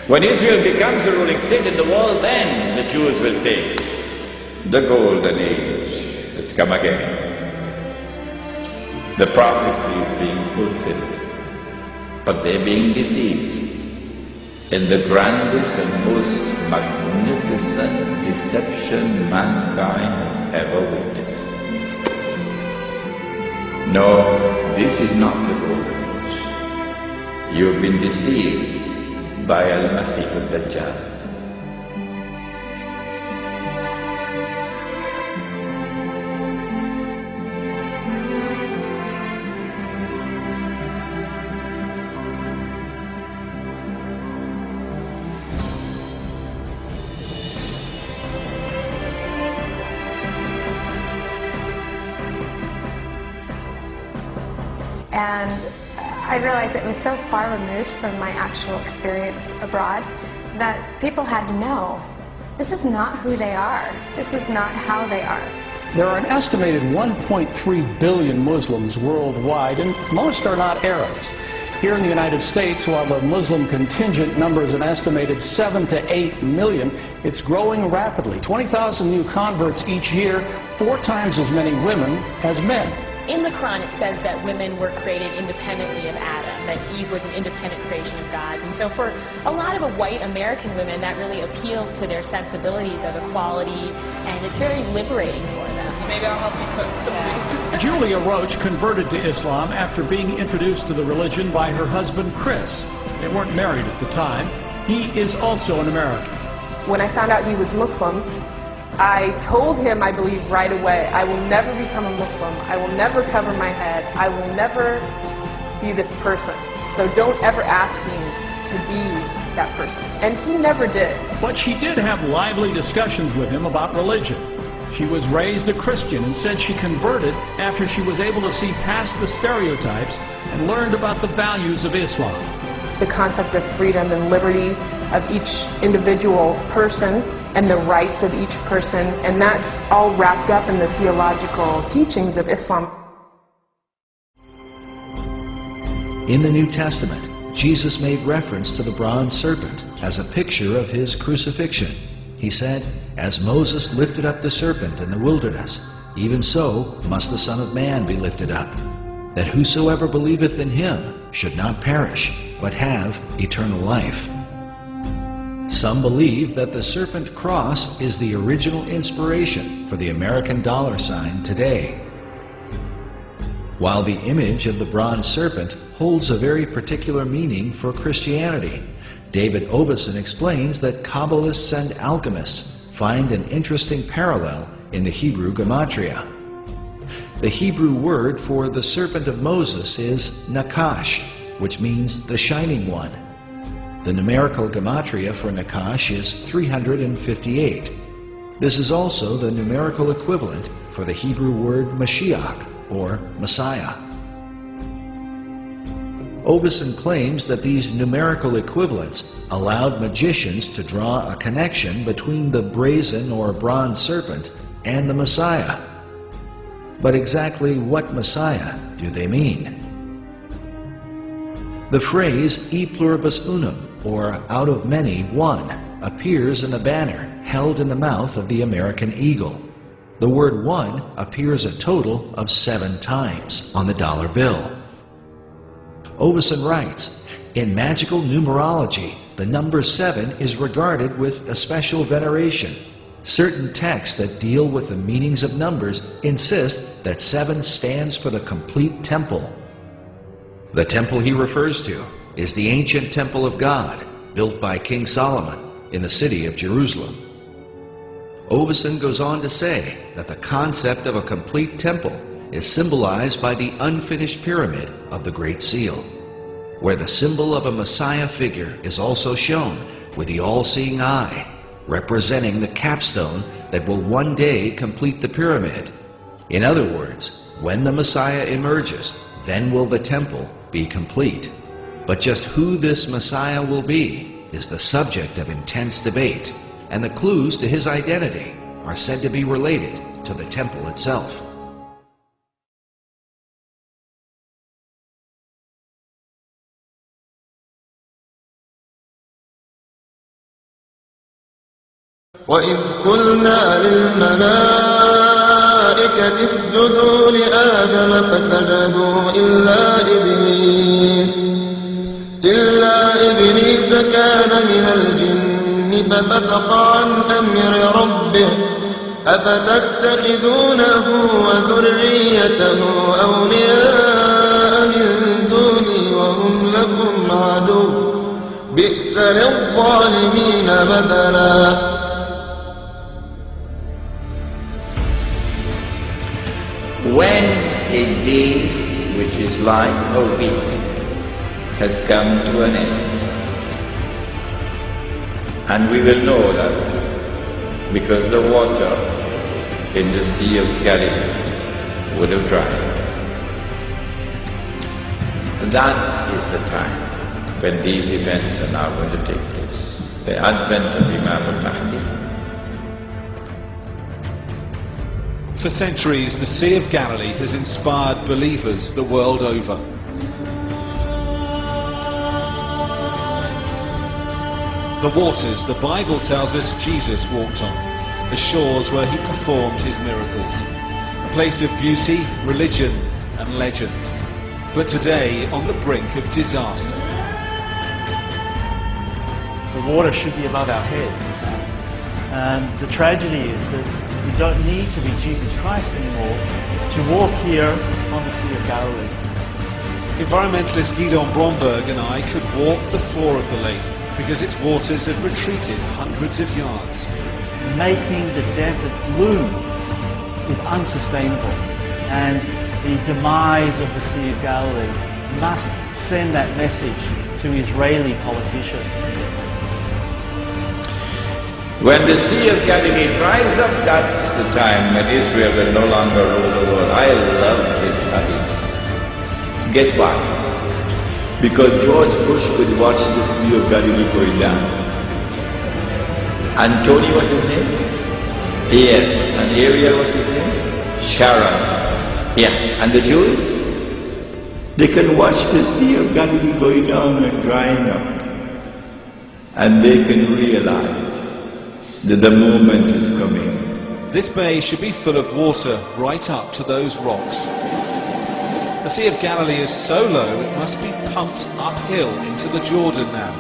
When Israel becomes the ruling state in the world, then the Jews will say, the golden age has come again. The prophecy is being fulfilled. But they're being deceived in the grandest and most magnificent deception mankind has ever witnessed. No, this is not the golden age. You have been deceived by Al-Masih al-Dajjal. And I realized it was so far removed from my actual experience abroad that people had to know, this is not who they are. This is not how they are. There are an estimated 1.3 billion Muslims worldwide, and most are not Arabs. Here in the United States, while the Muslim contingent numbers an estimated 7 to 8 million, it's growing rapidly. 20,000 new converts each year, 4 times as many women as men. In the Quran, it says that women were created independently of Adam, that Eve was an independent creation of God's. And so for a lot of white American women, that really appeals to their sensibilities of equality, and it's very liberating for them. Maybe I'll help you cook something. Julia Roach converted to Islam after being introduced to the religion by her husband, Chris. They weren't married at the time. He is also an American. When I found out he was Muslim, I told him, I believe, right away, I will never become a Muslim. I will never cover my head. I will never be this person. So don't ever ask me to be that person. And he never did. But she did have lively discussions with him about religion. She was raised a Christian and said she converted after she was able to see past the stereotypes and learned about the values of Islam. The concept of freedom and liberty of each individual person and the rights of each person, and that's all wrapped up in the theological teachings of Islam. In the New Testament, Jesus made reference to the bronze serpent as a picture of his crucifixion. He said, "As Moses lifted up the serpent in the wilderness, even so must the Son of Man be lifted up, that whosoever believeth in him should not perish, but have eternal life." Some believe that the serpent cross is the original inspiration for the American dollar sign today. While the image of the bronze serpent holds a very particular meaning for Christianity, David Oveson explains that Kabbalists and alchemists find an interesting parallel in the Hebrew gematria. The Hebrew word for the serpent of Moses is Nakash, which means the shining one. The numerical gematria for Nakash is 358. This is also the numerical equivalent for the Hebrew word Mashiach, or Messiah. Oveson claims that these numerical equivalents allowed magicians to draw a connection between the brazen or bronze serpent and the Messiah. But exactly what Messiah do they mean? The phrase e pluribus unum, or out of many, one, appears in the banner held in the mouth of the American eagle. The word one appears a total of 7 times on the dollar bill. Oveson writes, "In magical numerology, the number 7 is regarded with a special veneration. Certain texts that deal with the meanings of numbers insist that 7 stands for the complete temple." The temple he refers to is the ancient temple of God, built by King Solomon in the city of Jerusalem. Oveson goes on to say that the concept of a complete temple is symbolized by the unfinished pyramid of the Great Seal, where the symbol of a Messiah figure is also shown with the all-seeing eye, representing the capstone that will one day complete the pyramid. In other words, when the Messiah emerges, then will the temple be complete. But just who this Messiah will be is the subject of intense debate, and the clues to his identity are said to be related to the temple itself. وإذ قلنا للملائكة اسجدوا لآدم فسجدوا إلا إبليس كان من الجن ففسق عن أمر ربه أفتتخذونه وذريته أولياء من دوني وهم لكم عدو بئس للظالمين بدلا. When a day which is like a week has come to an end, and we will know that because the water in the Sea of Galilee would have dried. That is the time when these events are now going to take place. The advent of Imam Məhdi. For centuries, the Sea of Galilee has inspired believers the world over. The waters the Bible tells us Jesus walked on, the shores where he performed his miracles, a place of beauty, religion and legend, but today on the brink of disaster. The water should be above our head, and the tragedy is that we don't need to be Jesus Christ anymore to walk here on the Sea of Galilee. Environmentalist Guidon Bromberg and I could walk the floor of the lake because its waters have retreated hundreds of yards. Making the desert bloom is unsustainable, and the demise of the Sea of Galilee must send that message to Israeli politicians. When the Sea of Galilee dries up, that is the time when Israel will no longer rule the world. I love this hadith. Guess why? Because George Bush could watch the Sea of Galilee going down. And Tony was his name? Yes. And Ariel was his name? Sharon. Yeah. And the Jews? They can watch the Sea of Galilee going down and drying up. And they can realize that the moment is coming. This bay should be full of water right up to those rocks. The Sea of Galilee is so low it must be pumped uphill into the Jordan now,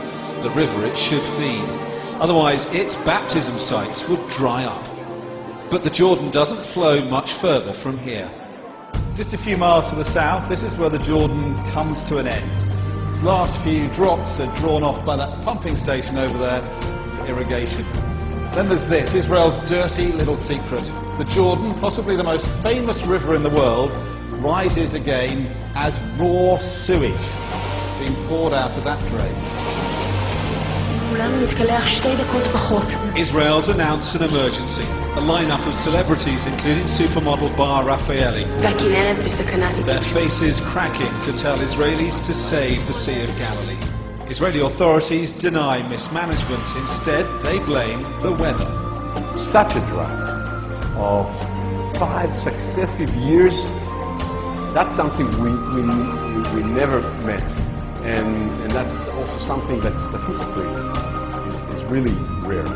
the river it should feed. Otherwise its baptism sites would dry up. But the Jordan doesn't flow much further from here. Just a few miles to the south, this is where the Jordan comes to an end. Its last few drops are drawn off by that pumping station over there for irrigation. Then there's this, Israel's dirty little secret. The Jordan, possibly the most famous river in the world, rises again as raw sewage being poured out of that drain. Israel's announced an emergency. A lineup of celebrities, including supermodel Bar Raffaelli. Their faces cracking to tell Israelis to save the Sea of Galilee. Israeli authorities deny mismanagement. Instead, they blame the weather. Such a drought of 5 successive years, that's something we never met. And that's also something that statistically is really rare.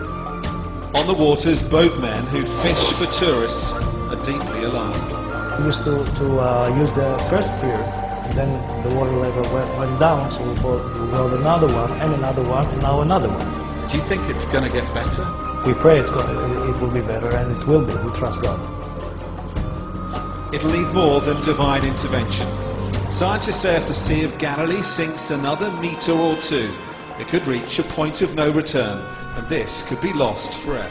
On the waters, boatmen who fish for tourists are deeply alarmed. We used to use the first pier, and then the water level went down, so we built another one, and now another one. Do you think it's going to get better? We pray it will be better, and it will be. We trust God. It'll need more than divine intervention. Scientists say if the Sea of Galilee sinks another metre or two, it could reach a point of no return, and this could be lost forever.